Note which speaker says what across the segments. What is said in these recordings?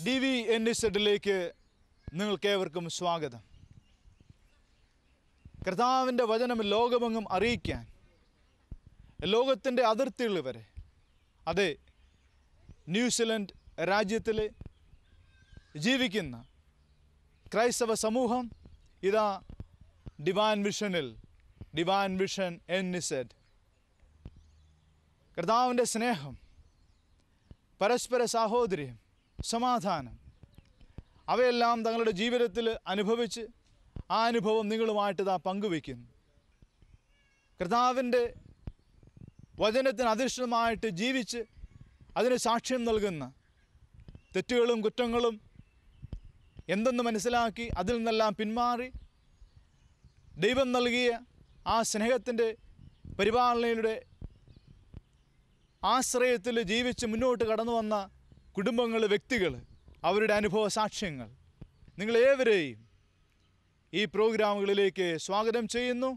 Speaker 1: DVNZ നിങ്ങൾക്കേവർക്കും സ്വാഗതം. കർത്താവിൻ്റെ വചനം ലോകമെങ്ങും അറിയിക്കാൻ, ലോകത്തിൻ്റെ അതിർത്തികൾ വരെ, അതെ, ന്യൂസിലൻഡ് രാജ്യത്തിൽ ജീവിക്കുന്ന ക്രൈസ്തവ സമൂഹം ഇതാ ഡിവൈൻ വിഷൻ NZ, കർത്താവിൻ്റെ സ്നേഹം, പരസ്പര സാഹോദര്യം, സമാധാനം, അവയെല്ലാം തങ്ങളുടെ ജീവിതത്തിൽ അനുഭവിച്ച് ആ അനുഭവം നിങ്ങളുമായിട്ട് ഇതാ പങ്കുവയ്ക്കുന്നു. കർത്താവിൻ്റെ വചനത്തിന് അധിഷ്ഠിതമായിട്ട് ജീവിച്ച് അതിന് സാക്ഷ്യം നൽകുന്ന, തെറ്റുകളും കുറ്റങ്ങളും എന്തെന്ന് മനസ്സിലാക്കി അതിൽ നിന്നെല്ലാം പിന്മാറി ദൈവം നൽകിയ ആ സ്നേഹത്തിൻ്റെ പരിപാലനയുടെ ആശ്രയത്തിൽ ജീവിച്ച് മുന്നോട്ട് കടന്നു വന്ന കുടുംബങ്ങൾ, വ്യക്തികൾ, അവരുടെ അനുഭവ സാക്ഷ്യങ്ങൾ, നിങ്ങളേവരെയും ഈ പ്രോഗ്രാമുകളിലേക്ക് സ്വാഗതം ചെയ്യുന്നു.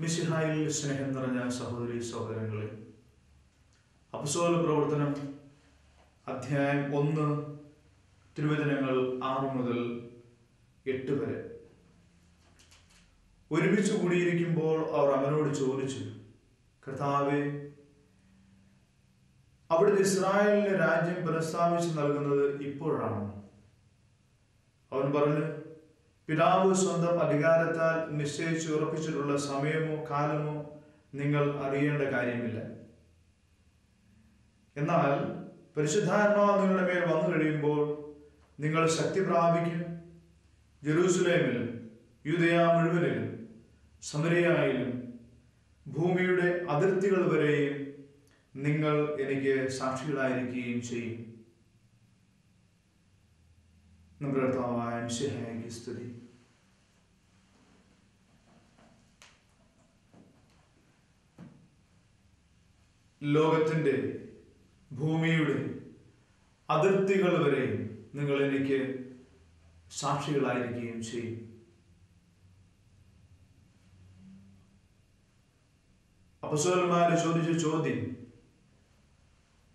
Speaker 2: മിശിഹായിൽ സ്നേഹം നിറഞ്ഞ സഹോദരീ സഹോദരങ്ങളെ, അപ്പോസ്തല പ്രവർത്തനം അധ്യായം 1 തിരുവചനങ്ങൾ 6 മുതൽ 8 വരെ. ഒരുമിച്ച് കൂടിയിരിക്കുമ്പോൾ അവർ അവനോട് ചോദിച്ചു, കർത്താവേ, അവിടുന്ന് ഇസ്രായേലിന് രാജ്യം പുനഃസ്ഥാപിച്ച് നൽകുന്നത് ഇപ്പോഴാണോ? അവൻ പറഞ്ഞു, പിതാവ് സ്വന്തം അധികാരത്താൽ നിശ്ചയിച്ച് ഉറപ്പിച്ചിട്ടുള്ള സമയമോ കാലമോ നിങ്ങൾ അറിയേണ്ട കാര്യമില്ല. എന്നാൽ പരിശുദ്ധാത്മാവ് നിങ്ങളുടെ മേൽ വന്നു കഴിയുമ്പോൾ നിങ്ങൾ ശക്തി പ്രാപിക്കും. ജെറൂസലേമിലും യൂദയ മുഴുവനിലും സമരിയായിലും ഭൂമിയുടെ അതിർത്തികൾ വരെയും നിങ്ങൾ എനിക്ക് സാക്ഷികളായിരിക്കുകയും ചെയ്യും. നമ്മുടെ കർത്താവായ മിശിഹായ്ക്ക് സ്തുതി. ലോകത്തിൻ്റെ, ഭൂമിയുടെ അതിർത്തികൾ വരെയും നിങ്ങൾ എനിക്ക് സാക്ഷികളായിരിക്കുകയും ചെയ്യും. അപ്പോസ്തലന്മാര് ചോദിച്ച ചോദ്യം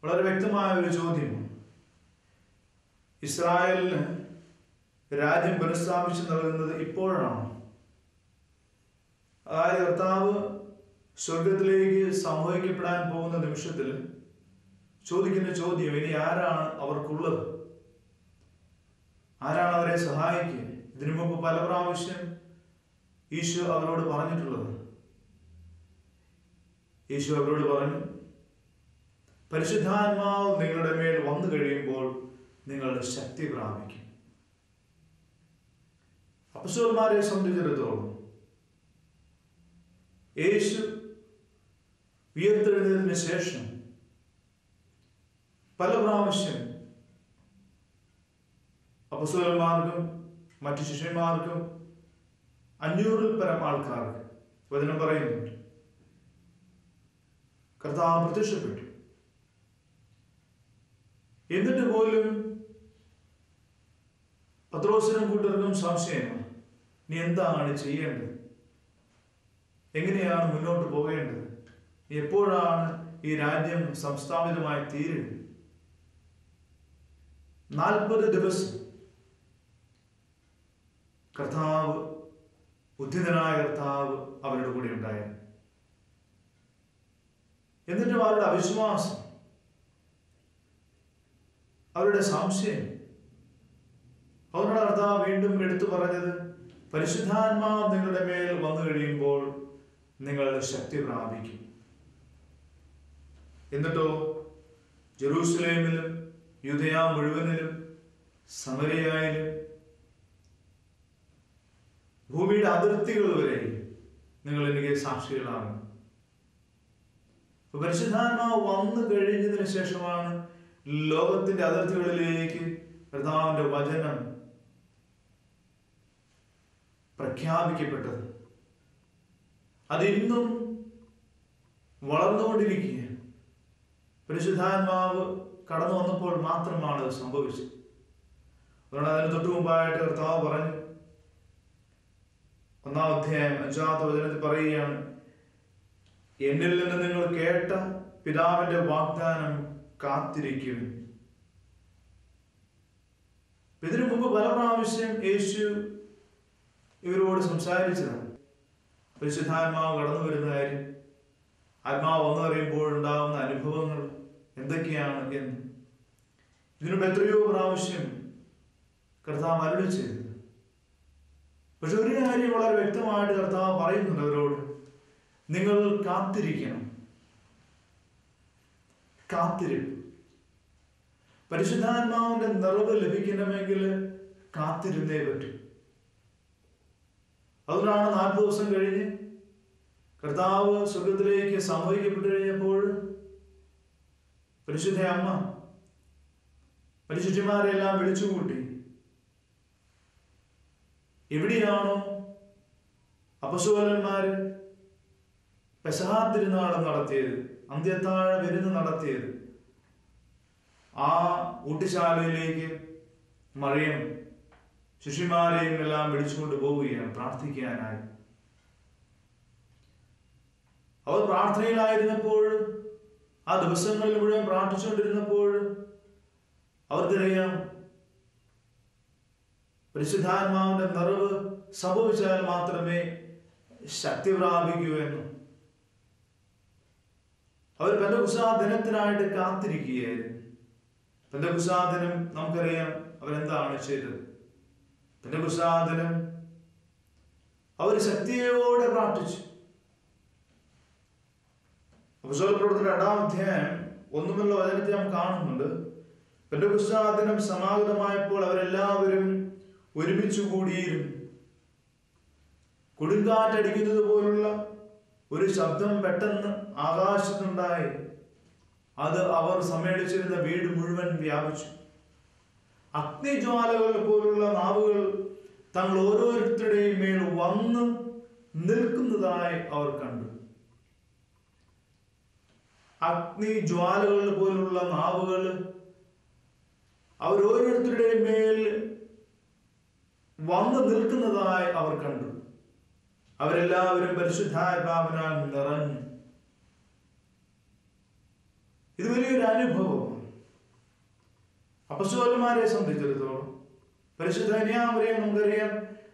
Speaker 2: വളരെ വ്യക്തമായ ഒരു ചോദ്യമാണ്. ഇസ്രായേലിന് രാജ്യം പുനഃസ്ഥാപിച്ച് നൽകുന്നത് ഇപ്പോഴാണ്. അതായത് കർത്താവ് സ്വർഗത്തിലേക്ക് സംഭവിക്കപ്പെടാൻ പോകുന്ന നിമിഷത്തിൽ ചോദിക്കുന്ന ചോദ്യം, ഇനി ആരാണ് അവർക്കുള്ളത്? ആരാണ് അവരെ സഹായിക്കുക? ഇതിനു മുമ്പ് പല പ്രാവശ്യം ഈശോ അവരോട് പറഞ്ഞിട്ടുള്ളത്. ഈശോ അവരോട് പറഞ്ഞു, പരിശുദ്ധാത്മാവ് നിങ്ങളുടെ മേൽ വന്നു കഴിയുമ്പോൾ നിങ്ങൾ ശക്തി പ്രാപിക്കും. അപ്പോസ്തലന്മാരെ സംബന്ധിച്ചിടത്തോളം യേശു ഉയർത്തെഴുന്നതിന് ശേഷം പല പ്രാവശ്യം അപ്പോസ്തലന്മാർക്കും മറ്റു ശിഷ്യന്മാർക്കും 500-ൽ പരം ആൾക്കാർക്ക് വചനം പറയുന്നുണ്ട്, കർത്താവ് പ്രത്യക്ഷപ്പെട്ടു. എന്നിട്ട് പോലും പത്രോസിനും കൂട്ടർക്കും സംശയമാണ്, നീ എന്താണ് ചെയ്യേണ്ടത്? എങ്ങനെയാണ് മുന്നോട്ട് പോകേണ്ടത്? എപ്പോഴാണ് ഈ രാജ്യം സംസ്ഥാപിതമായി തീരുക? 40 ദിവസം കർത്താവ്, ഉദ്ധിതനായ കർത്താവ് അവരുടെ കൂടെ ഉണ്ടായിരുന്നു. എന്നിട്ടും അവരുടെ അവിശ്വാസം, അവരുടെ സംശയം, അവരുടെ കർത്താവ് വീണ്ടും എടുത്തു പറഞ്ഞത്, പരിശുദ്ധാത്മാവ് നിങ്ങളുടെ മേൽ വന്നു കഴിയുമ്പോൾ നിങ്ങൾ ശക്തി പ്രാപിക്കും. എന്നിട്ടോ ജെറൂസലേമിലും യൂദയ മുഴുവനിലും സമരിയായിലും ഭൂമിയുടെ അതിർത്തികൾ വരെയും നിങ്ങൾ എനിക്ക് സാക്ഷികളാണ്. പരിശുദ്ധാത്മാവ് വന്നു കഴിഞ്ഞതിന് ശേഷമാണ് ലോകത്തിന്റെ അതിർത്തികളിലേക്ക് കർത്താവിന്റെ വചനം പ്രഖ്യാപിക്കപ്പെട്ടത്. അതിന്നും വളർന്നുകൊണ്ടിരിക്കുകയാണ്. പരിശുദ്ധാത്മാവ് കടന്നു വന്നപ്പോൾ മാത്രമാണ് അത് സംഭവിച്ചത്. അതുകൊണ്ട് അതിന് തൊട്ടു മുമ്പായിട്ട് കർത്താവ് പറഞ്ഞു, 1-ാം അധ്യായം 5-ാമത്തെ വചനത്തിൽ പറയുകയാണ്, എന്നിൽ നിന്ന് നിങ്ങൾ കേട്ട പിതാവിന്റെ വാഗ്ദാനം കാത്തിരിക്കും. ഇതിനു മുമ്പ് പല പ്രാവശ്യം യേശു ഇവരോട് സംസാരിച്ചതാണ്. പരിശുദ്ധാത്മാവ് കടന്നു വരുന്ന കാര്യം, ആത്മാവ് വന്നു അറിയുമ്പോഴുണ്ടാകുന്ന അനുഭവങ്ങൾ എന്തൊക്കെയാണ് എന്ന് ഇതിനും എത്രയോ പ്രാവശ്യം കർത്താവ് അരുളി ചെയ്തു. പക്ഷെ ഒരു കാര്യം വളരെ വ്യക്തമായിട്ട് കർത്താവ് പറയുന്നുണ്ട് അവരോട്: നിങ്ങൾ കാത്തിരിക്കണം. കാത്തിരിപ്പ്. പരിശുദ്ധാത്മാവിന്റെ നിറവ് ലഭിക്കണമെങ്കിൽ കാത്തിരുന്നേ പറ്റും. അതുകൊണ്ടാണ് 40 ദിവസം കഴിഞ്ഞ് കർത്താവ് സ്വർഗത്തിലേക്ക് സംവഹിക്കപ്പെട്ടു കഴിഞ്ഞപ്പോൾ പരിശുദ്ധ അമ്മ പരിശുദ്ധിമാരെല്ലാം വിളിച്ചുകൂട്ടി. എവിടെയാണോ അപ്പസ്തോലന്മാര് പെസഹ തിരുനാൾ നടത്തിയത്, അന്ത്യത്താഴ വിരുന്ന് നടത്തിയത്, ആ ഊട്ടുശാലയിലേക്ക് മറിയം ശിഷ്യന്മാരെയും എല്ലാം വിളിച്ചുകൊണ്ട് പോവുകയാണ് പ്രാർത്ഥിക്കാനായി. അവർ പ്രാർത്ഥനയിലായിരുന്നപ്പോൾ, ആ ദിവസങ്ങളിൽ മുഴുവൻ പ്രാർത്ഥിച്ചുകൊണ്ടിരുന്നപ്പോൾ അവർക്കറിയാം പരിശുദ്ധാത്മാവിന്റെ നിറവ് സംഭവിച്ചാൽ മാത്രമേ ശക്തി പ്രാപിക്കൂ എന്ന്. അവർ പെന്തക്കോസ്താ ദിനത്തിനായിട്ട് കാത്തിരിക്കുകയായിരുന്നു. പെന്തക്കോസ്താ ദിനം നമുക്കറിയാം അവരെന്താണ് ചെയ്തത്. പെന്തക്കോസ്താ ദിനം അവർ ശക്തിയോടെ പ്രാർത്ഥിച്ചു. അപ്പോസ്തലപ്രവർത്തനം 2-ാം അധ്യായം 1 വചനത്തിൽ നാം കാണുന്നുണ്ട്. പെന്തക്കോസ്താ ദിനം സമാഗതമായപ്പോൾ അവരെല്ലാവരും ഒരുമിച്ച് കൂടിയിരുന്നു. കൊടുങ്കാറ്റടിക്കുന്നത് പോലുള്ള ഒരു ശബ്ദം പെട്ടെന്ന് ആകാശത്തുണ്ടായി. അത് അവർ സമ്മേളിച്ചിരുന്ന വീട് മുഴുവൻ വ്യാപിച്ചു. അഗ്നിജ്വാലകൾ പോലുള്ള നാവുകൾ തങ്ങൾ ഓരോരുത്തരുടെയും മേൽ വന്ന് നിൽക്കുന്നതായി അവർ കണ്ടു. അഗ്നിജ്വാലകൾ പോലുള്ള നാവുകൾ അവരോരോരുത്തരുടെയും മേൽ വന്ന് നിൽക്കുന്നതായി അവർ കണ്ടു. അവരെല്ലാവരും പരിശുദ്ധാത്മാവിനാൽ നിറഞ്ഞു. ഇത് വലിയൊരു അനുഭവമാണ് അപ്പസ്തോലന്മാരെ സംബന്ധിച്ചിടത്തോളം. പരിശുദ്ധ കന്യാമറിയം നമുക്കറിയാം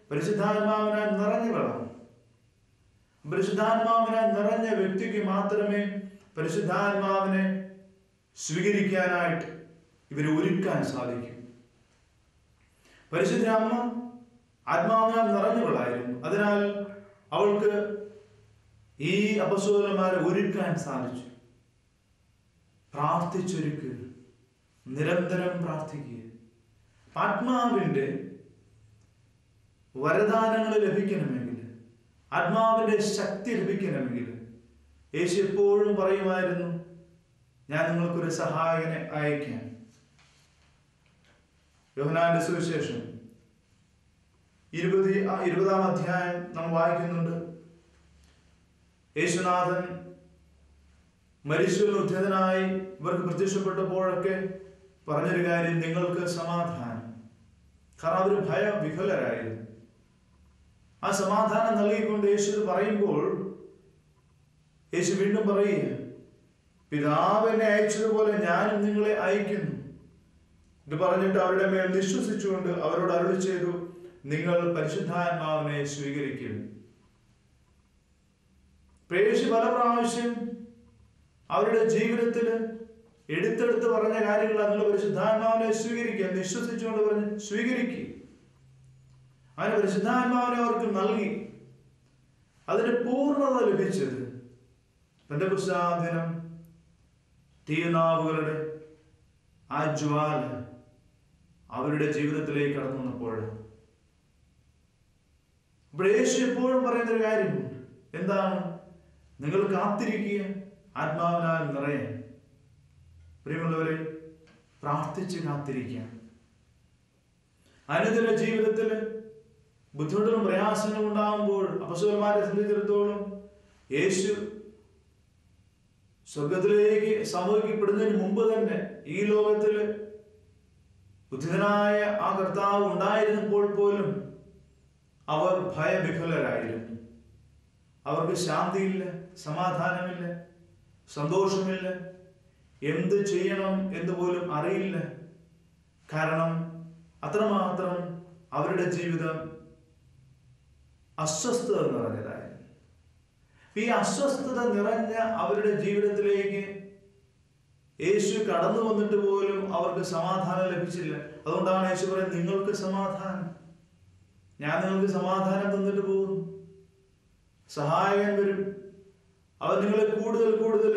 Speaker 2: പരിശുദ്ധാത്മാവിനാൽ നിറഞ്ഞവളാണ്. പരിശുദ്ധാത്മാവിനാൽ നിറഞ്ഞ വ്യക്തിക്ക് മാത്രമേ പരിശുദ്ധാത്മാവിനെ സ്വീകരിക്കാനായിട്ട് ഇവരെ ഒരുക്കാൻ സാധിക്കും. പരിശുദ്ധ അമ്മ ആത്മാവിനാൽ നിറഞ്ഞവളായിരുന്നു. അതിനാൽ അവൾക്ക് ഈ അപ്പസ്തോലന്മാരെ ഒരുക്കാൻ സാധിച്ചു. പ്രാർത്ഥിച്ചൊരുക്കുക, നിരന്തരം പ്രാർത്ഥിക്കുക. ആത്മാവിന്റെ വരദാനങ്ങൾ ലഭിക്കണമെങ്കിൽ, ആത്മാവിന്റെ ശക്തി ലഭിക്കണമെങ്കിൽ യേശു എപ്പോഴും പറയുമായിരുന്നു, ഞാൻ നിങ്ങൾക്കൊരു സഹായകനെ അയക്കാം. യോഹന്നാന്റെ സുവിശേഷം 20-ാം അധ്യായം നാം വായിക്കുന്നുണ്ട്. യേശുനാഥൻ മരിച്ചു ഉദ്ധിതനായി ഇവർക്ക് പ്രത്യക്ഷപ്പെട്ടപ്പോഴൊക്കെ പറഞ്ഞൊരു കാര്യം, നിങ്ങൾക്ക് സമാധാനം. കാരണം അവർ ഭയവിഹ്വലരായിരുന്നു. ആ സമാധാനം നൽകിക്കൊണ്ട് യേശു പറയുമ്പോൾ യേശു വീണ്ടും പറയുക, പിതാവ് എന്നെ അയച്ചതുപോലെ ഞാനും നിങ്ങളെ അയക്കുന്നു. ഇത് പറഞ്ഞിട്ട് അവരുടെ മേൽ വിശ്വസിച്ചുകൊണ്ട് അവരോട് അരുളി ചെയ്തു, നിങ്ങൾ പരിശുദ്ധാത്മാവിനെ സ്വീകരിക്കും. യേശു പല പ്രാവശ്യം അവരുടെ ജീവിതത്തിൽ എടുത്തെടുത്ത് പറഞ്ഞ കാര്യങ്ങളാണ്. നിങ്ങൾ പരിശുദ്ധാത്മാവിനെ സ്വീകരിക്കുക, വിശ്വസിച്ചുകൊണ്ട് പറഞ്ഞ് സ്വീകരിക്കുക. അങ്ങനെ പരിശുദ്ധാത്മാവിനെ അവർക്ക് നൽകി. അതിന് പൂർണ്ണത ലഭിച്ചത് പെന്തക്കോസ്താ ദിനം തീനാവുകളുടെ ആ ജ്വാല അവരുടെ ജീവിതത്തിലേക്ക് കടന്നു വന്നപ്പോഴാണ്. യേശു എപ്പോഴും പറയുന്നൊരു കാര്യമുണ്ട്. എന്താണ്? നിങ്ങൾ കാത്തിരിക്കുക, ആത്മാവിനാൽ നിറയാൻ. പ്രിയമുള്ളവരെ, പ്രാർത്ഥിച്ച് കാത്തിരിക്കുക. അനുദിന ജീവിതത്തിൽ ബുദ്ധിമുട്ടുകളും പ്രയാസങ്ങളും ഉണ്ടാകുമ്പോൾ അപ്പസ്തോലന്മാരെ സംബന്ധിച്ചിടത്തോളം യേശു സ്വർഗത്തിലേക്ക് സംഭവിക്കപ്പെടുന്നതിന് മുമ്പ് തന്നെ ഈ ലോകത്തിൽ ബുദ്ധിതനായ ആ കർത്താവ് ഉണ്ടായിരുന്നപ്പോൾ പോലും അവർ ഭയവിഹ്വലരായിരുന്നു. അവർക്ക് ശാന്തിയില്ല, സമാധാനമില്ല, സന്തോഷമില്ല, എന്ത് ചെയ്യണം എന്ന് പോലും അറിയില്ല. കാരണം അത്രമാത്രം അവരുടെ ജീവിതം അസ്വസ്ഥത നിറഞ്ഞതായിരുന്നു. ഈ അസ്വസ്ഥത നിറഞ്ഞ അവരുടെ ജീവിതത്തിലേക്ക് യേശു കടന്നു വന്നിട്ട് പോലും അവർക്ക് സമാധാനം ലഭിച്ചില്ല. അതുകൊണ്ടാണ് യേശു പറയുന്നത്, നിങ്ങൾക്ക് സമാധാനം, ഞാൻ നിങ്ങൾക്ക് സമാധാനം തന്നിട്ട് പോകും. സഹായകൻ വരും, അവൻ നിങ്ങളെ കൂടുതൽ കൂടുതൽ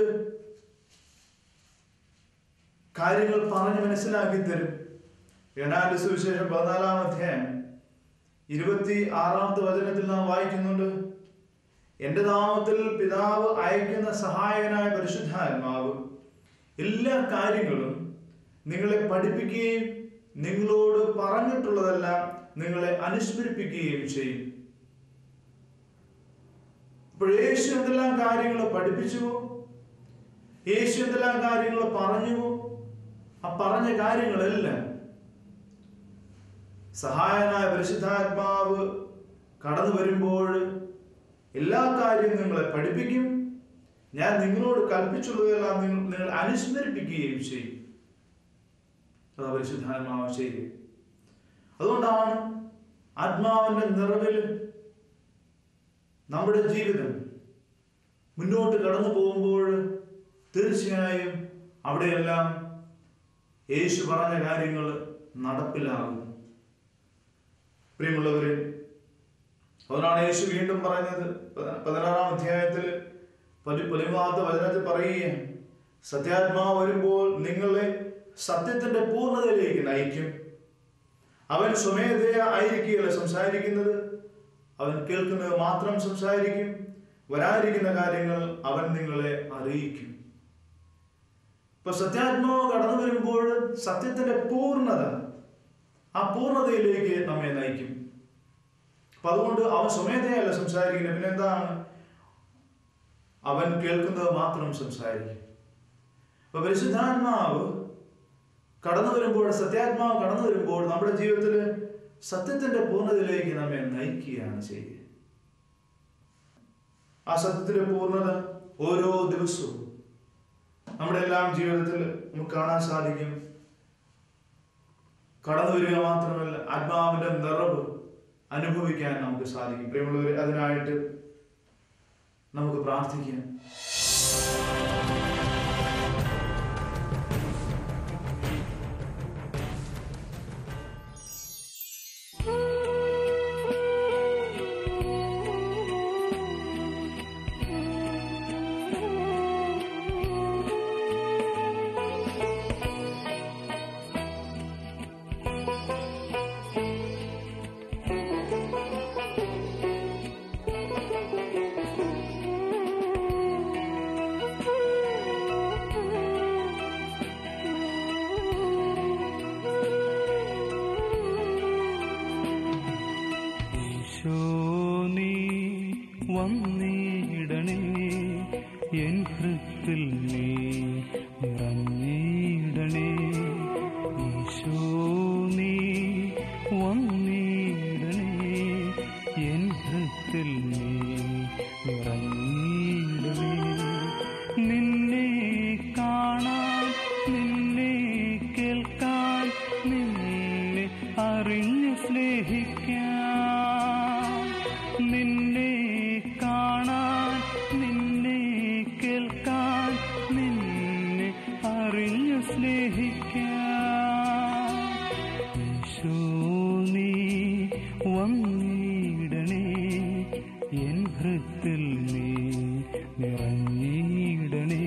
Speaker 2: കാര്യങ്ങൾ പറഞ്ഞ് മനസ്സിലാക്കി തരും. യോഹന്നാന്റെ സുവിശേഷം 14-ാം അധ്യായം 26-ാമത്തെ വചനത്തിൽ നാം വായിക്കുന്നുണ്ട്, എന്റെ നാമത്തിൽ പിതാവ് അയക്കുന്ന സഹായകനായ പരിശുദ്ധാത്മാവ് എല്ലാ കാര്യങ്ങളും നിങ്ങളെ പഠിപ്പിക്കുകയും നിങ്ങളോട് പറഞ്ഞിട്ടുള്ളതെല്ലാം നിങ്ങളെ അനുസ്മരിപ്പിക്കുകയും ചെയ്യും. അപ്പോൾ യേശു എന്തെല്ലാം കാര്യങ്ങൾ പഠിപ്പിച്ചുവോ, യേശു എന്തെല്ലാം കാര്യങ്ങൾ പറഞ്ഞുവോ, ആ പറഞ്ഞ കാര്യങ്ങളെല്ലാം സഹായനായ പരിശുദ്ധാത്മാവ് കടന്നു വരുമ്പോൾ എല്ലാ കാര്യവും നിങ്ങളെ പഠിപ്പിക്കും, ഞാൻ നിങ്ങളോട് കൽപ്പിച്ചുള്ളതെല്ലാം നിങ്ങൾ അനുസ്മരിപ്പിക്കുകയും ചെയ്യും. അതാ പരിശുദ്ധാത്മാവ് ചെയ്യും. അതുകൊണ്ടാണ് ആത്മാവിന്റെ നിറവിൽ നമ്മുടെ ജീവിതം മുന്നോട്ട് കടന്നു പോകുമ്പോൾ തീർച്ചയായും അവിടെയെല്ലാം യേശു പറഞ്ഞ കാര്യങ്ങൾ നടപ്പിലാകും. പ്രിയമുള്ളവരെ, അതുകൊണ്ടാണ് യേശു വീണ്ടും പറഞ്ഞത് 16-ാം അധ്യായത്തിൽ 13-ാമത്തെ വചനത്തിൽ പറയുകയാണ്, സത്യാത്മാവ് വരുമ്പോൾ നിങ്ങളെ സത്യത്തിന്റെ പൂർണ്ണതയിലേക്ക് നയിക്കും. അവൻ സ്വമേധയാ ആയിരിക്കുകയല്ല സംസാരിക്കുന്നത്, അവൻ കേൾക്കുന്നത് മാത്രം സംസാരിക്കും. വരാനിരിക്കുന്ന കാര്യങ്ങൾ അവൻ നിങ്ങളെ അറിയിക്കും. ഇപ്പൊ സത്യാത്മാവ് കടന്നു വരുമ്പോൾ സത്യത്തിന്റെ പൂർണ്ണത, ആ പൂർണ്ണതയിലേക്ക് നമ്മെ നയിക്കും. അപ്പൊ അതുകൊണ്ട് അവൻ സ്വമേധയല്ല സംസാരിക്കുന്നത്, പിന്നെന്താണ്? അവൻ കേൾക്കുന്നത് മാത്രം സംസാരിക്കും. അപ്പൊ പരിശുദ്ധാത്മാവ് കടന്നു വരുമ്പോൾ, സത്യാത്മാവ് കടന്നു വരുമ്പോൾ നമ്മുടെ ജീവിതത്തിൽ സത്യത്തിന്റെ പൂർണ്ണതയിലേക്ക് നമ്മെ നയിക്കുകയാണ് ചെയ്യുക. ആ സത്യത്തിന്റെ പൂർണ്ണത ഓരോ ദിവസവും നമ്മുടെ എല്ലാം ജീവിതത്തിൽ നമുക്ക് കാണാൻ സാധിക്കും. കടന്നു വരിക മാത്രമല്ല, ആത്മാവിന്റെ നിറവ് അനുഭവിക്കാൻ നമുക്ക് സാധിക്കും. പ്രിയമുള്ളവരെ, അതിനായിട്ട് നമുക്ക് പ്രാർത്ഥിക്കാം.
Speaker 3: വന്നിടണേ എൻ ഹൃത്തിൽ നീ നിറഞ്ഞിടണേ. ഈശോ നീ വന്നിടണേ എൻ ഹൃത്തിൽ നീ നിറഞ്ഞിടണേ. നിന്നെ കാണാൻ, നിന്നെ കേൾക്കാൻ, നിന്നെ അറിഞ്ഞു സ്നേഹിക്കാൻ, നിന്നെ കാണാൻ, നിന്നെ കേൾക്കാൻ, നിന്നെ അറിഞ്ഞു സ്നേഹിക്കാൻ. ഈശോ നീ വന്നിടണേ എൻ ഹൃത്തിൽ നീ നിറഞ്ഞിടണേ.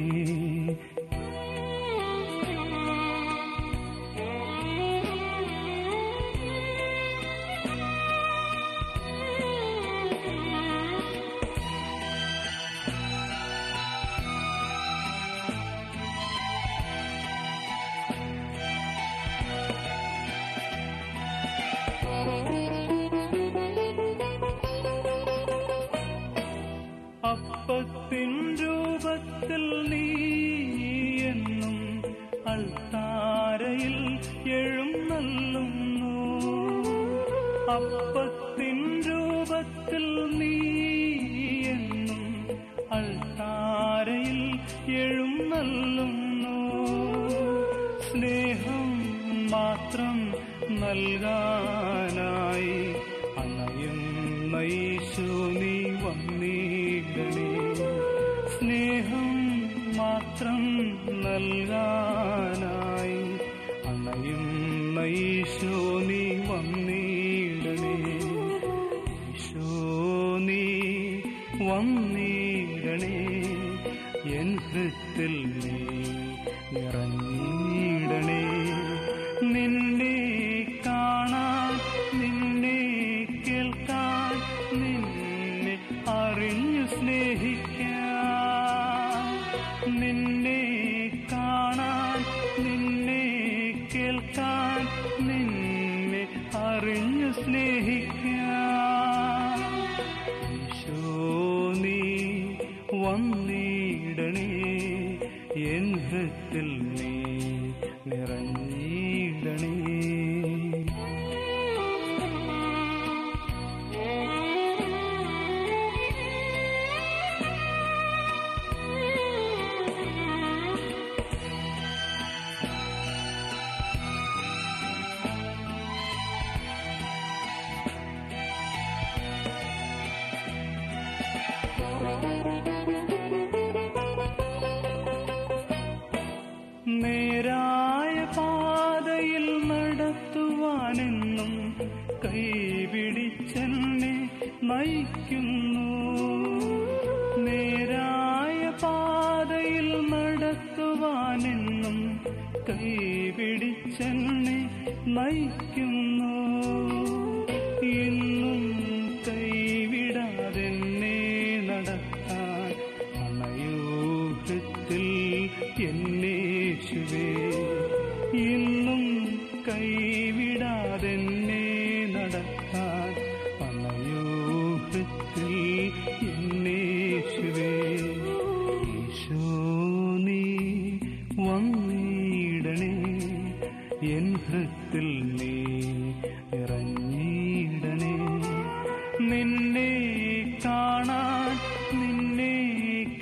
Speaker 3: അപ്പത്തിൻ രൂപത്തിൽ നീ എന്നും അൾത്താരയിൽ എഴുന്നള്ളുന്നു. അപ്പത്തിൻ രൂപത്തിൽ നീ എന്നും എഴുന്നള്ളുന്നു. സ്നേഹം മാത്രം നൽകാനായി അണയുന്ന യേശു നീ വന്നിടണേ. സ്നേഹം മാത്രം നൽകാനായി അണയുന്ന യേശു നീ വന്നിടണേ. യേശു നീ വന്നിടണേ. എൻ ഹൃത്തിൽ നീ നിറഞ്ഞിടണേ. നിന്നെ കാണാൻ, നിന്നെ കേൾക്കാൻ, നിന്നെ അറിഞ്ഞു സ്നേഹിക്കാൻ. നിന്നെ കാണാൻ, നിന്നെ കേൾക്കാൻ, നിന്നെ അറിഞ്ഞു സ്നേഹിക്കാൻ. യേശോ നീ വന്നിടണേ. എൻ ഹൃത്തിൽ നീ നിറഞ്ഞിടണേ. നേരായ പാതയിൽ നടത്തുവാനെന്നും കൈപിടിച്ചെന്നെ നയിക്കുന്നു. നേരായ പാതയിൽ നടത്തുവാനെന്നും കൈപിടിച്ചെന്നെ നയിക്കുന്നു. ഇന്നും കൈവിടാതെന്നെ നടത്താൻ അണയൂഹത്തിൽ എന്നേശുവേ. ഇന്നും കൈവിടാതെന്നെ നടത്താൻ അണയൂഹത്തിൽ എന്നേശുവേ. യേശോ നീ വന്നിടണേ. എൻ ഹൃത്തിൽ നീ നിറഞ്ഞിടണേ. നിന്നെ കാണാൻ, നിന്നെ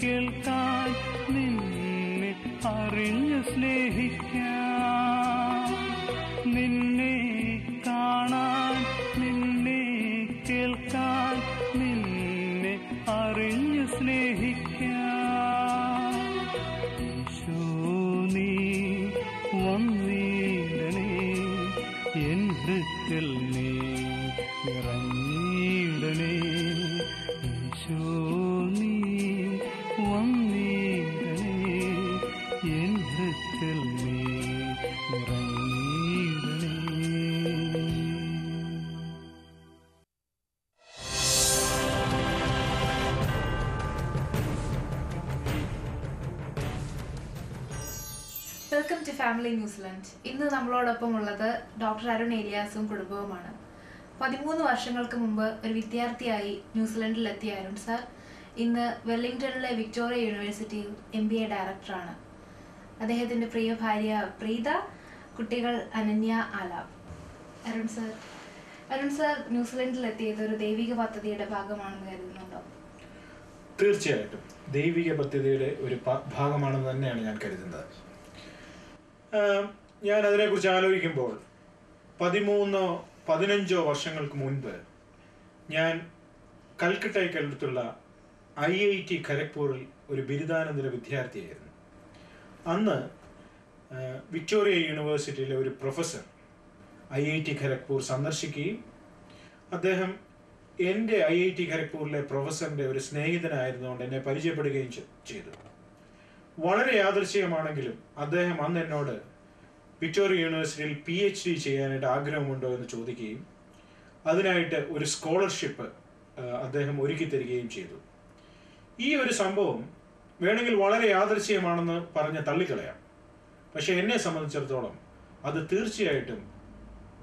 Speaker 3: കേൾക്കാൻ, നിന്നെ അറിഞ്ഞു സ്നേഹിക്കാൻ. നിന്നെ കാണാൻ, നിന്നെ കേൾക്കാൻ, നിന്നെ അറിഞ്ഞു സ്നേഹിക്കാൻ. യേശോ നീ വന്നിടണേ. എൻ ഹൃത്തിൽ നീ നിറഞ്ഞിടണേ. യേശോ നീ വന്നിടണേ. എൻ ഹൃത്തിൽ നീ നിറഞ്ഞിടണേ.
Speaker 4: Welcome to family New Zealand. ഇന്ന് നമ്മളോടൊപ്പം ഉള്ളത് ഡോക്ടർ അരുൺ ഏലിയാസും കുടുംബവുമാണ്. 13 വർഷങ്ങൾക്ക് മുമ്പ് ഒരു വിദ്യാർത്ഥിയായി ന്യൂസിലൻഡിലെത്തിയ അരുൺ സാർ ഇന്ന് വെല്ലിംഗ്ടണിലെ വിക്ടോറിയ യൂണിവേഴ്സിറ്റിയിൽ MBA ഡയറക്ടറാണ്. അദ്ദേഹത്തിൻ്റെ പ്രിയ ഭാര്യ പ്രീത, കുട്ടികൾ അനന്യ, ആലാപ്. അരുൺ സാർ ന്യൂസിലൻഡിലെത്തിയത് ഒരു ദൈവിക പദ്ധതിയുടെ ഭാഗമാണെന്ന് കരുതുന്നുണ്ടോ?
Speaker 5: തീർച്ചയായിട്ടും ദൈവിക പദ്ധതിയുടെ ഒരു ഭാഗമാണെന്ന് തന്നെയാണ് ഞാൻ കരുതുന്നത്. ഞാൻ അതിനെക്കുറിച്ച് ആലോചിക്കുമ്പോൾ 13-15 വർഷങ്ങൾക്ക് മുൻപ് ഞാൻ കൽക്കട്ടയ്ക്കടുത്തുള്ള IIT ഖരഗ്പൂരിൽ ഒരു ബിരുദാനന്തര വിദ്യാർത്ഥിയായിരുന്നു. അന്ന് വിക്ടോറിയ യൂണിവേഴ്സിറ്റിയിലെ ഒരു പ്രൊഫസർ IIT ഖരഗ്പൂർ സന്ദർശിക്കുകയും അദ്ദേഹം എൻ്റെ IIT ഖരഗ്പൂരിലെ പ്രൊഫസറിൻ്റെ ഒരു സ്നേഹിതനായിരുന്നുകൊണ്ട് എന്നെ പരിചയപ്പെടുകയും ചെയ്തു. വളരെ യാദൃശ്ചികമാണെങ്കിലും അദ്ദേഹം അന്ന് എന്നോട് വിക്ടോറിയ യൂണിവേഴ്സിറ്റിയിൽ PhD ചെയ്യാനായിട്ട് ആഗ്രഹമുണ്ടോ എന്ന് ചോദിക്കുകയും അതിനായിട്ട് ഒരു സ്കോളർഷിപ്പ് അദ്ദേഹം ഒരുക്കി തരികയും ചെയ്തു. ഈ ഒരു സംഭവം വേണമെങ്കിൽ വളരെ യാദൃശ്ചികമാണെന്ന് പറഞ്ഞ് തള്ളിക്കളയാം. പക്ഷെ എന്നെ സംബന്ധിച്ചിടത്തോളം അത് തീർച്ചയായിട്ടും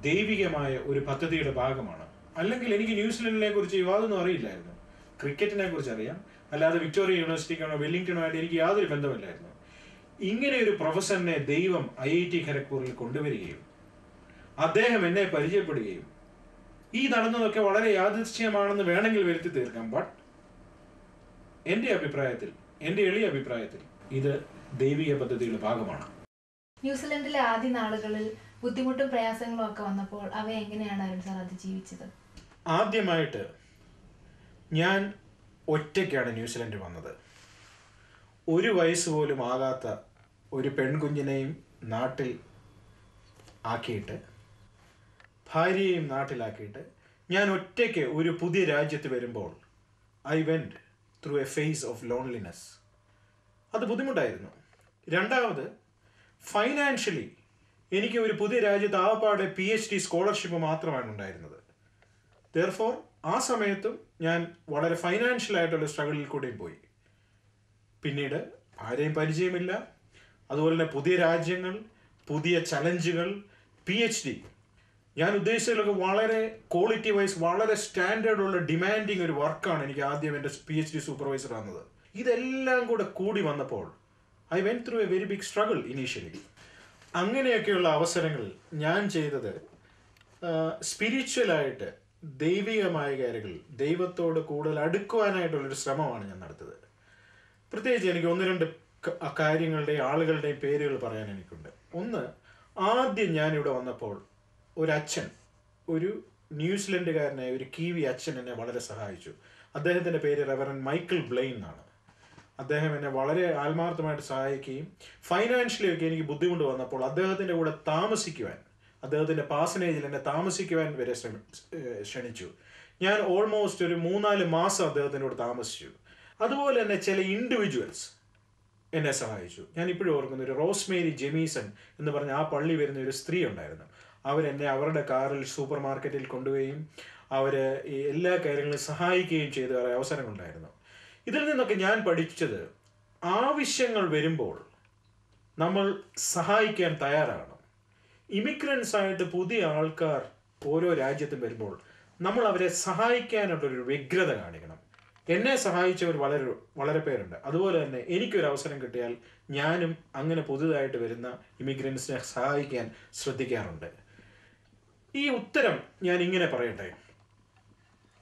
Speaker 5: ദൈവികമായ ഒരു പദ്ധതിയുടെ ഭാഗമാണ്. അല്ലെങ്കിൽ എനിക്ക് ന്യൂസിലൻഡിനെ കുറിച്ച് യാതൊന്നും അറിയില്ലായിരുന്നു. ക്രിക്കറ്റിനെ കുറിച്ച് അറിയാം, അല്ലാതെ വിക്ടോറിയ യൂണിവേഴ്സിറ്റിക്കാണോ വെല്ലിംഗ്ടണുമായിട്ട് എനിക്ക് യാതൊരു ബന്ധമില്ലായിരുന്നു. ഇങ്ങനെ ഒരു പ്രൊഫസറിനെ ദൈവം IIT ഖരഗ്പൂരിൽ കൊണ്ടുവരികയും അദ്ദേഹം എന്നെ പരിചയപ്പെടുകയും ഈ നടന്നതൊക്കെ വളരെ യാദൃശ്ചികമാണെന്ന് വേണമെങ്കിൽ വരുത്തി തീർക്കാം. ബട്ട് എൻ്റെ എളിയ അഭിപ്രായത്തിൽ ഇത് ദൈവിക പദ്ധതിയുടെ ഭാഗമാണ്.
Speaker 4: ന്യൂസിലൻഡിലെ ആദ്യ നാളുകളിൽ ബുദ്ധിമുട്ടും പ്രയാസങ്ങളും ഒക്കെ വന്നപ്പോൾ അവ എങ്ങനെയാണ് അരുൺ സാർ അതിജീവിച്ചത്?
Speaker 5: ആദ്യമായിട്ട് ഞാൻ ഒറ്റയ്ക്കാണ് ന്യൂസിലൻഡ് വന്നത്. 1 വയസ്സ് പോലും ആകാത്ത ഒരു പെൺകുഞ്ഞിനെയും നാട്ടിൽ ആക്കിയിട്ട്, ഭാര്യയെയും നാട്ടിലാക്കിയിട്ട് ഞാൻ ഒറ്റയ്ക്ക് ഒരു പുതിയ രാജ്യത്ത് വരുമ്പോൾ I went through a phase of loneliness. അത് ബുദ്ധിമുട്ടായിരുന്നു. രണ്ടാമത്, ഫൈനാൻഷ്യലി എനിക്ക് ഒരു പുതിയ രാജ്യത്ത് ആകപ്പാടെ PhD സ്കോളർഷിപ്പ് മാത്രമാണ് ഉണ്ടായിരുന്നത്. ദെയർഫോർ ആ സമയത്തും ഞാൻ വളരെ ഫൈനാൻഷ്യലായിട്ടുള്ള സ്ട്രഗിളിൽ കൂടെയും പോയി. പിന്നീട് ആരെയും പരിചയമില്ല, അതുപോലെ തന്നെ പുതിയ രാജ്യങ്ങൾ, പുതിയ ചലഞ്ചുകൾ, PhD. ഞാൻ ഉദ്ദേശിച്ചതിലൊക്കെ വളരെ ക്വാളിറ്റി വൈസ് വളരെ സ്റ്റാൻഡേർഡുള്ള ഡിമാൻഡിങ് ഒരു വർക്കാണ് എനിക്ക് ആദ്യം എൻ്റെ PhD സൂപ്പർവൈസർ വന്നത്. ഇതെല്ലാം കൂടി വന്നപ്പോൾ I went through a very big struggle initially. അങ്ങനെയൊക്കെയുള്ള അവസരങ്ങളിൽ ഞാൻ ചെയ്തത് സ്പിരിച്വലായിട്ട് ദൈവികമായ കാര്യങ്ങളിൽ ദൈവത്തോട് കൂടുതൽ അടുക്കുവാനായിട്ടുള്ളൊരു ശ്രമമാണ് ഞാൻ നടത്തിയത്. പ്രത്യേകിച്ച് എനിക്ക് 1-2 കാര്യങ്ങളുടെയും ആളുകളുടെയും പേരുകൾ പറയാൻ എനിക്കുണ്ട്. ഒന്ന്, ആദ്യം ഞാനിവിടെ വന്നപ്പോൾ ഒരച്ഛൻ, ഒരു ന്യൂസിലൻഡുകാരനായ ഒരു കീവി അച്ഛൻ എന്നെ വളരെ സഹായിച്ചു. അദ്ദേഹത്തിൻ്റെ പേര് റെവറൻഡ് മൈക്കിൾ ബ്ലെയിൻ എന്നാണ്. അദ്ദേഹം എന്നെ വളരെ ആത്മാർത്ഥമായിട്ട് സഹായിക്കുകയും ഫൈനാൻഷ്യലി ഒക്കെ എനിക്ക് ബുദ്ധിമുട്ട് വന്നപ്പോൾ അദ്ദേഹത്തിൻ്റെ കൂടെ താമസിക്കുവാൻ, അദ്ദേഹത്തിൻ്റെ പാസനേജിൽ എന്നെ താമസിക്കുവാൻ വരെ ക്ഷണിച്ചു. ഞാൻ ഓൾമോസ്റ്റ് ഒരു 3-4 മാസം അദ്ദേഹത്തിൻ്റെ കൂടെ താമസിച്ചു. അതുപോലെ തന്നെ ചില ഇൻഡിവിജ്വൽസ് എന്നെ സഹായിച്ചു. ഞാൻ ഇപ്പോഴും ഓർക്കുന്നു, ഒരു റോസ്മേരി ജെമീസൺ എന്ന് പറഞ്ഞ ആ പള്ളി വരുന്ന ഒരു സ്ത്രീ ഉണ്ടായിരുന്നു. അവരെന്നെ അവരുടെ കാറിൽ സൂപ്പർ മാർക്കറ്റിൽ കൊണ്ടുപോവുകയും അവർ ഈ എല്ലാ കാര്യങ്ങളും സഹായിക്കുകയും ചെയ്ത അവസരങ്ങളുണ്ടായിരുന്നു. ഇതിൽ നിന്നൊക്കെ ഞാൻ പഠിച്ചത്, ആവശ്യങ്ങൾ വരുമ്പോൾ നമ്മൾ സഹായിക്കാൻ തയ്യാറാകണം. ഇമിഗ്രൻസ് ആയിട്ട് പുതിയ ആൾക്കാർ ഓരോ രാജ്യത്തും വരുമ്പോൾ നമ്മൾ അവരെ സഹായിക്കാനുള്ളൊരു വ്യഗ്രത കാണിക്കണം. എന്നെ സഹായിച്ചവർ വളരെ പേരുണ്ട്. അതുപോലെ തന്നെ എനിക്കൊരു അവസരം കിട്ടിയാൽ ഞാനും അങ്ങനെ പുതുതായിട്ട് വരുന്ന ഇമിഗ്രൻസിനെ സഹായിക്കാൻ ശ്രദ്ധിക്കാറുണ്ട്. ഈ ഉത്തരം ഞാൻ ഇങ്ങനെ പറയട്ടെ,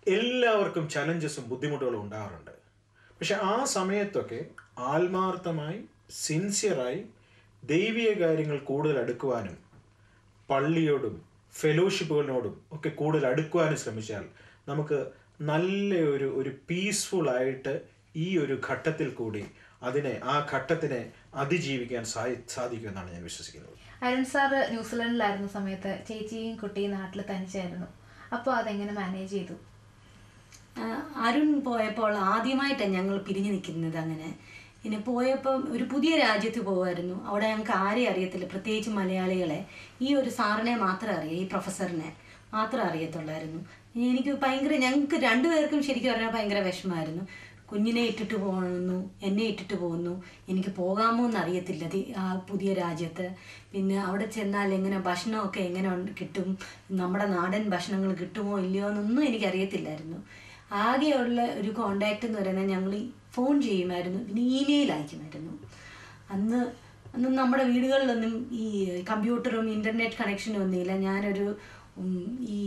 Speaker 5: എല്ലാവർക്കും ചലഞ്ചസും ബുദ്ധിമുട്ടുകളും ഉണ്ടാകാറുണ്ട്. പക്ഷെ ആ സമയത്തൊക്കെ ആത്മാർത്ഥമായി, സിൻസിയറായി ദൈവിക കാര്യങ്ങൾ കൂടുതൽ അടുക്കുവാനും പള്ളിയോടും ഫെലോഷിപ്പുകളിനോടും ഒക്കെ കൂടുതൽ അടുക്കുവാനും ശ്രമിച്ചാൽ നമുക്ക് നല്ല ഒരു പീസ്ഫുൾ ആയിട്ട് ഈ ഒരു ഘട്ടത്തിൽ കൂടി ആ ഘട്ടത്തിനെ അതിജീവിക്കാൻ സാധിക്കുമെന്നാണ് ഞാൻ വിശ്വസിക്കുന്നത്.
Speaker 4: അരുൺ സാറ് ന്യൂസിലൻഡിലായിരുന്ന സമയത്ത് ചേച്ചിയും കുട്ടിയും നാട്ടിൽ തനിച്ചായിരുന്നു. അപ്പോൾ അതെങ്ങനെ മാനേജ് ചെയ്തു?
Speaker 6: അരുൺ പോയപ്പോൾ ആദ്യമായിട്ടാണ് ഞങ്ങൾ പിരിഞ്ഞു നിൽക്കുന്നത്. അങ്ങനെ പിന്നെ പോയപ്പം ഒരു പുതിയ രാജ്യത്ത് പോകുമായിരുന്നു. അവിടെ ഞങ്ങൾക്ക് ആരെയും അറിയത്തില്ല, പ്രത്യേകിച്ച് മലയാളികളെ. ഈ ഒരു സാറിനെ മാത്രമേ അറിയൂ, ഈ പ്രൊഫസറിനെ മാത്രമേ അറിയത്തുള്ളായിരുന്നു. ഞങ്ങൾക്ക് 2 പേർക്കും ശരിക്കും പറഞ്ഞാൽ ഭയങ്കര വിഷമമായിരുന്നു. കുഞ്ഞിനെ ഇട്ടിട്ട് പോകുന്നു, എന്നെ ഇട്ടിട്ട് പോകുന്നു, എനിക്ക് പോകാമോ എന്നറിയത്തില്ല ആ പുതിയ രാജ്യത്ത്. പിന്നെ അവിടെ ചെന്നാൽ എങ്ങനെ ഭക്ഷണമൊക്കെ എങ്ങനെ കിട്ടും, നമ്മുടെ നാടൻ ഭക്ഷണങ്ങൾ കിട്ടുമോ ഇല്ലയോ എന്നൊന്നും എനിക്കറിയത്തില്ലായിരുന്നു. ആകെയുള്ള ഒരു കോണ്ടാക്റ്റ് എന്ന് പറയുന്നത് ഞങ്ങൾ ഫോൺ ചെയ്യുമായിരുന്നു, പിന്നെ ഇമെയിൽ അയക്കുമായിരുന്നു. അന്ന് നമ്മുടെ വീടുകളിലൊന്നും ഈ കമ്പ്യൂട്ടറും ഇൻ്റർനെറ്റ് കണക്ഷനും ഒന്നുമില്ല. ഞാനൊരു ഈ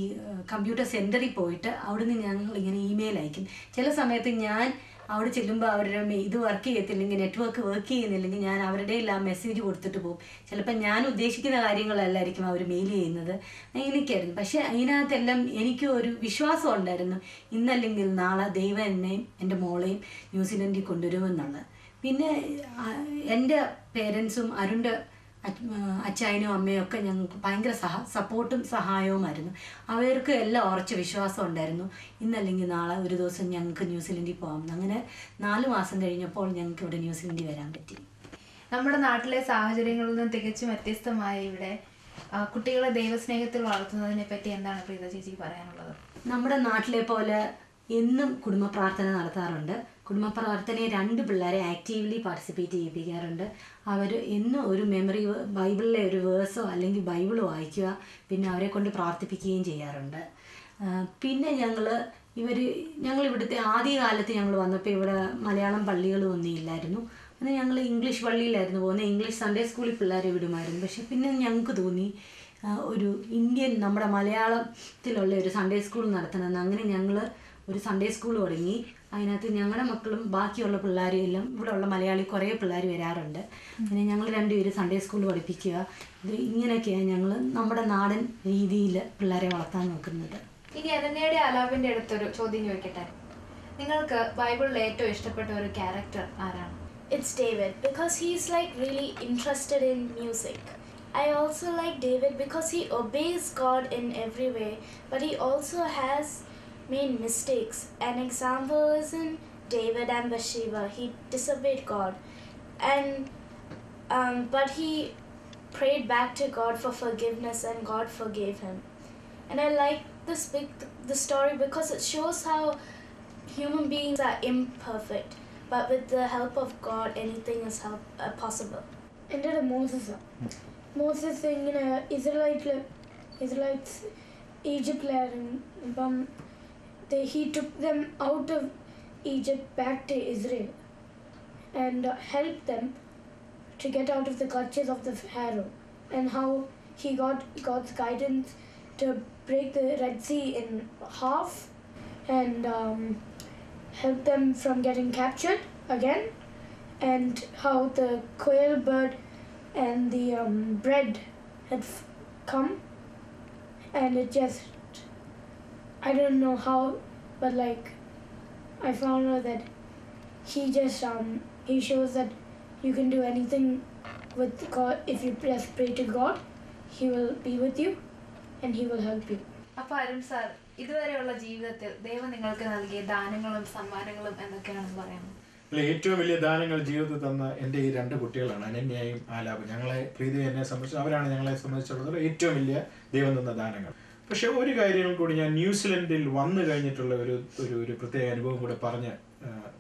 Speaker 6: കമ്പ്യൂട്ടർ സെൻറ്ററിൽ പോയിട്ട് അവിടുന്ന് ഞങ്ങൾ ഇങ്ങനെ ഇമെയിൽ അയക്കും. ചില സമയത്ത് ഞാൻ അവിടെ ചെല്ലുമ്പോൾ അവരുടെ ഇത് വർക്ക് ചെയ്യത്തില്ലെങ്കിൽ, നെറ്റ്വർക്ക് വർക്ക് ചെയ്യുന്നില്ലെങ്കിൽ ഞാൻ അവരുടെ എല്ലാം മെസ്സേജ് കൊടുത്തിട്ട് പോകും. ചിലപ്പോൾ ഞാൻ ഉദ്ദേശിക്കുന്ന കാര്യങ്ങളല്ലായിരിക്കും അവർ മെയിൽ ചെയ്യുന്നത്. അങ്ങനെയൊക്കെയായിരുന്നു. പക്ഷേ അതിനകത്തെല്ലാം എനിക്ക് ഒരു വിശ്വാസം ഉണ്ടായിരുന്നു, ഇന്നല്ലെങ്കിൽ നാളെ ദൈവം എന്നെയും എൻ്റെ മോളെയും ന്യൂസിലൻഡിൽ കൊണ്ടുവരുമെന്നുള്ളത്. പിന്നെ എൻ്റെ പേരൻസും അരുണിൻ്റെ അച്ചായനും അമ്മയും ഒക്കെ ഞങ്ങൾക്ക് ഭയങ്കര സപ്പോർട്ടും സഹായവുമായിരുന്നു. അവർക്ക് എല്ലാം ഉറച്ച വിശ്വാസം ഉണ്ടായിരുന്നു, ഇന്നല്ലെങ്കിൽ നാളെ ഒരു ദിവസം ഞങ്ങൾക്ക് ന്യൂസിലൻഡിൽ പോകാം. അങ്ങനെ 4 മാസം കഴിഞ്ഞപ്പോൾ ഞങ്ങൾക്ക് ഇവിടെ ന്യൂസിലൻഡിൽ വരാൻ പറ്റി.
Speaker 4: നമ്മുടെ നാട്ടിലെ സാഹചര്യങ്ങളിൽ നിന്ന് തികച്ചും വ്യത്യസ്തമായ ഇവിടെ കുട്ടികളെ ദൈവസ്നേഹത്തിൽ വളർത്തുന്നതിനെ പറ്റി എന്താണ് പ്രീത ചേച്ചിക്ക് പറയാനുള്ളത്?
Speaker 6: നമ്മുടെ നാട്ടിലെ പോലെ എന്നും കുടുംബ പ്രാർത്ഥന നടത്താറുണ്ട്. കുടുംബ പ്രാർത്ഥനയെ 2 പിള്ളേരെ ആക്റ്റീവ്ലി പാർട്ടിസിപ്പേറ്റ് ചെയ്യിപ്പിക്കാറുണ്ട്. അവർ എന്നും ഒരു മെമ്മറി ബൈബിളിലെ ഒരു വേഴ്സോ അല്ലെങ്കിൽ ബൈബിളോ വായിക്കുക, പിന്നെ അവരെ കൊണ്ട് പ്രാർത്ഥിപ്പിക്കുകയും ചെയ്യാറുണ്ട്. പിന്നെ ഞങ്ങൾ ഇവിടുത്തെ ആദ്യകാലത്ത് ഞങ്ങൾ വന്നപ്പോൾ ഇവിടെ മലയാളം പള്ളികളും ഒന്നും ഇല്ലായിരുന്നു. അന്ന് ഞങ്ങൾ ഇംഗ്ലീഷ് പള്ളിയിലായിരുന്നു പോകുന്നത്. ഇംഗ്ലീഷ് സൺഡേ സ്കൂളിൽ പിള്ളേരെ വിടുമായിരുന്നു. പക്ഷെ പിന്നെ ഞങ്ങൾക്ക് തോന്നി ഒരു ഇന്ത്യൻ നമ്മുടെ മലയാളത്തിലുള്ള ഒരു സൺഡേ സ്കൂൾ നടത്തണമെന്ന്. അങ്ങനെ ഞങ്ങൾ ഒരു സൺഡേ സ്കൂൾ തുടങ്ങി. അതിനകത്ത് ഞങ്ങളുടെ മക്കളും ബാക്കിയുള്ള പിള്ളേരും എല്ലാം ഇവിടെ ഉള്ള മലയാളി കുറേ പിള്ളേർ വരാറുണ്ട്. പിന്നെ ഞങ്ങൾ രണ്ടുപേരും സൺഡേ സ്കൂളിൽ പഠിപ്പിക്കുക. ഇത് ഇങ്ങനെയൊക്കെയാണ് ഞങ്ങൾ നമ്മുടെ നാടൻ രീതിയിൽ പിള്ളേരെ വളർത്താൻ നോക്കുന്നത്.
Speaker 4: ഇനി അനന്യയുടെ ആലാപിന്റെ അടുത്തൊരു ചോദ്യം ചോദിക്കട്ടെ. നിങ്ങൾക്ക് ബൈബിളിൽ ഏറ്റവും ഇഷ്ടപ്പെട്ട ഒരു ക്യാരക്ടർ ആരാണ്?
Speaker 7: It's David because he's like really interested in music. I also like David because he obeys God in every way, but he also has made mistakes. An example is in David and Bathsheba. He disobeyed God, and but he prayed back to God for forgiveness, and God forgave him. And I like the story because it shows how human beings are imperfect, but with the help of God, anything is possible.
Speaker 8: എൻ്റെ Moses ഇങ്ങനെ ഇസ്രായേലിറ്റ്സ് ഈജിപ്തിലായിരുന്നു. അപ്പം he took them out of Egypt back to Israel and helped them to get out of the clutches of the Pharaoh, and how he got God's guidance to break the Red Sea in half and help them from getting captured again, and how the quail bird and the bread had come, and it just, I don't know how, but like I found out that he just he shows that you can do anything with God. If you just pray to God, he will be with you and he will help you.
Speaker 4: അപ്പോൾ Arun sir, ഇതുവരെയുള്ള ജീവിതത്തിൽ ദൈവം നിങ്ങൾക്ക് നൽകിയ ദാനങ്ങളും സമ്മാനങ്ങളും എന്തൊക്കെയാണെന്ന് പറയാമോ?
Speaker 5: ഏറ്റവും വലിയ ദാനങ്ങൾ ജീവിതത്തിൽ തന്ന എൻ്റെ ഈ 2 കുട്ടികളാണ്, അനന്യയും ആലാപും. ഞങ്ങളെ പ്രീതി എന്നെ സംബന്ധിച്ച് അവരാണ് ഞങ്ങളെ സംബന്ധിച്ചിടത്തോളം ഏറ്റവും വലിയ ദൈവം തന്ന ദാനങ്ങൾ. പക്ഷെ ഒരു കാര്യം കൂടി ഞാൻ ന്യൂസിലൻഡിൽ വന്നു കഴിഞ്ഞിട്ടുള്ള ഒരു പ്രത്യേക അനുഭവം കൂടെ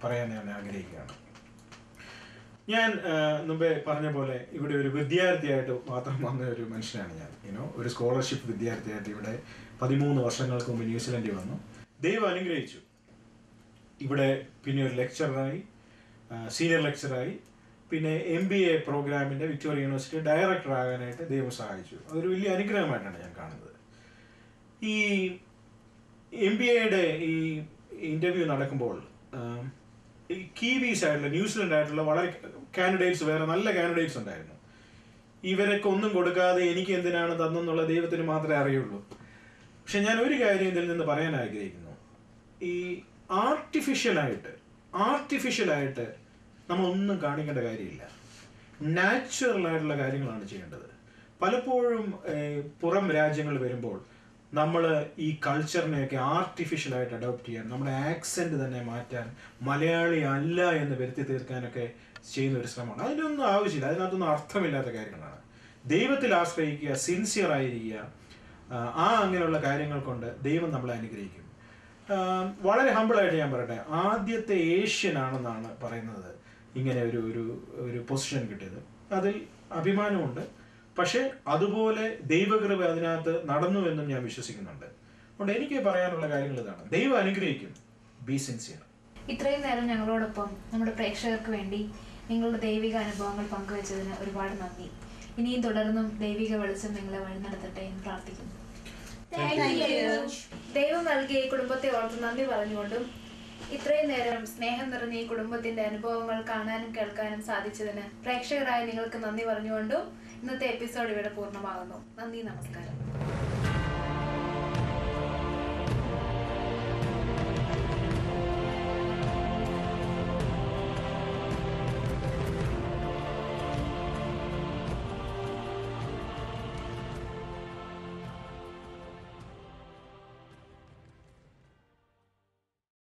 Speaker 5: പറയാൻ ഞാൻ ആഗ്രഹിക്കുകയാണ്. ഞാൻ മുമ്പേ പറഞ്ഞ പോലെ ഇവിടെ ഒരു വിദ്യാർത്ഥിയായിട്ട് മാത്രം വന്ന ഒരു മനുഷ്യനാണ് ഞാൻ. ഒരു സ്കോളർഷിപ്പ് വിദ്യാർത്ഥിയായിട്ട് ഇവിടെ 13 വർഷങ്ങൾക്ക് മുമ്പ് ന്യൂസിലൻഡിൽ വന്നു. ദൈവം അനുഗ്രഹിച്ചു. ഇവിടെ പിന്നെ ഒരു ലെക്ചറായി, സീനിയർ ലെക്ചറായി, പിന്നെ MBA പ്രോഗ്രാമിൻ്റെ വിക്ടോറിയ യൂണിവേഴ്സിറ്റി ഡയറക്ടർ ആകാനായിട്ട് ദൈവം സഹായിച്ചു. അതൊരു വലിയ അനുഗ്രഹമായിട്ടാണ് ഞാൻ കാണുന്നത്. ഈ MBAയുടെ ഈ ഇൻ്റർവ്യൂ നടക്കുമ്പോൾ ഈ കീവീസ് ആയിട്ടുള്ള ന്യൂസിലൻഡ് ആയിട്ടുള്ള വളരെ കാൻഡിഡേറ്റ്സ്, വേറെ നല്ല കാൻഡിഡേറ്റ്സ് ഉണ്ടായിരുന്നു. ഇവരൊക്കെ ഒന്നും കൊടുക്കാതെ എനിക്ക് എന്തിനാണ് തന്നെന്നുള്ള ദൈവത്തിന് മാത്രമേ അറിയുള്ളൂ. പക്ഷെ ഞാൻ ഒരു കാര്യം ഇതിൽ നിന്ന് പറയാൻ ആഗ്രഹിക്കുന്നു. ഈ ആർട്ടിഫിഷ്യലായിട്ട് നമ്മളൊന്നും കാണിക്കേണ്ട കാര്യമില്ല. നാച്ചുറലായിട്ടുള്ള കാര്യങ്ങളാണ് ചെയ്യേണ്ടത്. പലപ്പോഴും പുറം രാജ്യങ്ങൾ വരുമ്പോൾ നമ്മൾ ഈ കൾച്ചറിനെയൊക്കെ ആർട്ടിഫിഷ്യലായിട്ട് അഡോപ്റ്റ് ചെയ്യാൻ, നമ്മുടെ ആക്സെൻറ്റ് തന്നെ മാറ്റാൻ, മലയാളി അല്ല എന്ന് വരുത്തി തീർക്കാനൊക്കെ ചെയ്യുന്ന ഒരു ശ്രമമാണ്. അതിനൊന്നും ആവശ്യമില്ല. അതിനകത്തൊന്നും അർത്ഥമില്ലാത്ത കാര്യങ്ങളാണ്. ദൈവത്തിൽ ആശ്രയിക്കുക, സിൻസിയർ ആയിരിക്കുക. അങ്ങനെയുള്ള കാര്യങ്ങൾ കൊണ്ട് ദൈവം നമ്മളെ അനുഗ്രഹിക്കും. വളരെ ഹമ്പിളായിട്ട് ഞാൻ പറയട്ടെ, ആദ്യത്തെ ഏഷ്യനാണെന്നാണ് പറയുന്നത് ഇങ്ങനെ ഒരു പൊസിഷൻ കിട്ടിയത്. അതിൽ അഭിമാനമുണ്ട്. പക്ഷെ അതുപോലെ ദൈവകൃപ അതിനകത്ത് നടന്നു എന്നും ഞാൻ വിശ്വസിക്കുന്നുണ്ട്. അതുകൊണ്ട് എനിക്ക് പറയാനുള്ള കാര്യങ്ങൾ ഇതാണ്. ദൈവം അനുഗ്രഹിക്കും. B sincere.
Speaker 4: ഇത്രയും നേരം ഞങ്ങളോടൊപ്പം നമ്മുടെ പ്രേക്ഷകർക്ക് വേണ്ടി നിങ്ങളുടെ ദൈവിക അനുഭവങ്ങൾ പങ്കുവച്ചതിന് ഒരുപാട് നന്ദി. ഇനിയും തുടർന്നും ദൈവിക വെളിച്ചം നിങ്ങളെ വഴി നടത്തട്ടെ എന്ന് പ്രാർത്ഥിക്കുന്നു. ദൈവം നൽകിയ ഈ കുടുംബത്തെ ഓർത്ത് നന്ദി പറഞ്ഞുകൊണ്ടും ഇത്രയും നേരം സ്നേഹം നിറഞ്ഞ ഈ കുടുംബത്തിന്റെ അനുഭവങ്ങൾ കാണാനും കേൾക്കാനും സാധിച്ചതിന് പ്രേക്ഷകരായ നിങ്ങൾക്ക് നന്ദി പറഞ്ഞുകൊണ്ടും ഇന്നത്തെ എപ്പിസോഡ് ഇവിടെ പൂർണ്ണമാകുന്നു. നന്ദി, നമസ്കാരം.